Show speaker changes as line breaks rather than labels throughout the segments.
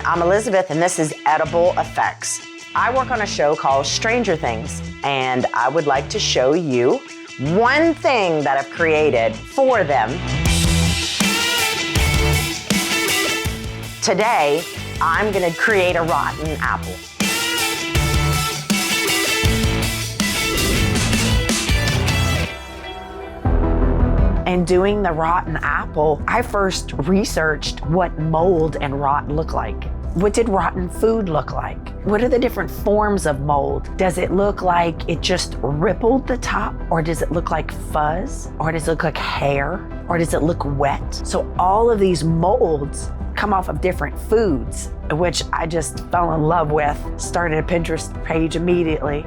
I'm Elizabeth, and this is EdibleFX. I work on a show called Stranger Things, and I would like to show you one thing that I've created for them. Today, I'm gonna create a rotten apple. In doing the rotten apple, I first researched what mold and rot look like. What did rotten food look like? What are the different forms of mold? Does it look like it just rippled the top? Or does it look like fuzz? Or does it look like hair? Or does it look wet? So all of these molds come off of different foods, which I just fell in love with. Started a Pinterest page immediately.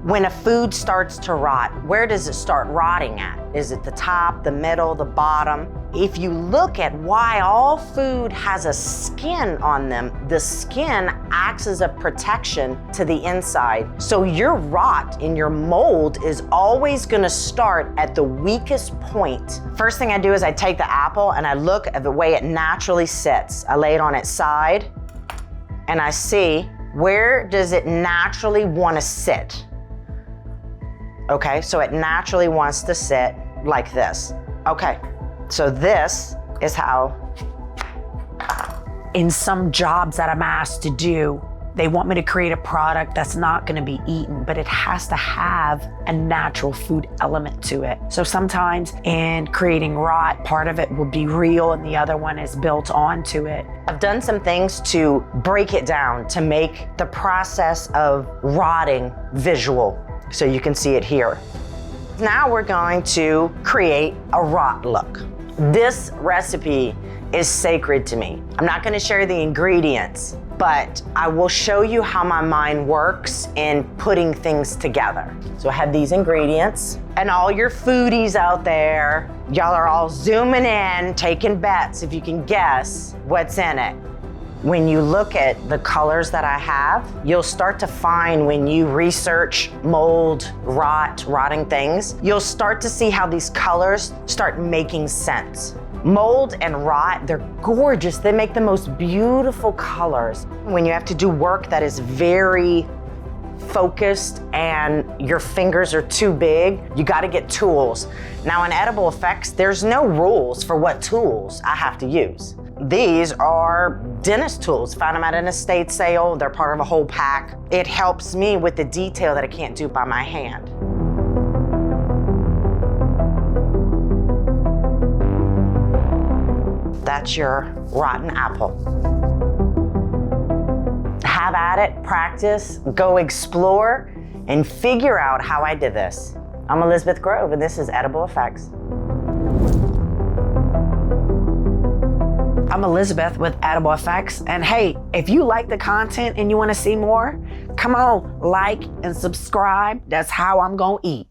When a food starts to rot, where does it start rotting at? Is it the top, the middle, the bottom? If you look at why all food has a skin on them, the skin acts as a protection to the inside. So your rot in your mold is always gonna start at the weakest point. First thing I do is I take the apple and I look at the way it naturally sits. I lay it on its side and I see where does it naturally wanna sit. Okay, so it naturally wants to sit like this. Okay, so this is how, in some jobs that I'm asked to do, they want me to create a product that's not gonna be eaten, but it has to have a natural food element to it. So sometimes in creating rot, part of it will be real and the other one is built onto it. I've done some things to break it down to make the process of rotting visual. So you can see it here. Now we're going to create a rot look. This recipe is sacred to me. I'm not gonna share the ingredients, but I will show you how my mind works in putting things together. So I have these ingredients, and all your foodies out there, y'all are all zooming in, taking bets if you can guess what's in it. When you look at the colors that I have, you'll start to find when you research mold, rotting things, you'll start to see how these colors start making sense. Mold and rot, they're gorgeous. They make the most beautiful colors. When you have to do work that is very focused and your fingers are too big, you gotta get tools. Now in EdibleFX, there's no rules for what tools I have to use. These are dentist tools. Found them at an estate sale. They're part of a whole pack. It helps me with the detail that I can't do by my hand. That's your rotten apple. Have at it, practice, go explore, and figure out how I did this. I'm Elizabeth Grove, and this is EdibleFX. I'm Elizabeth with EdibleFX, and hey, if you like the content and you want to see more, come on, like and subscribe. That's how I'm gonna eat.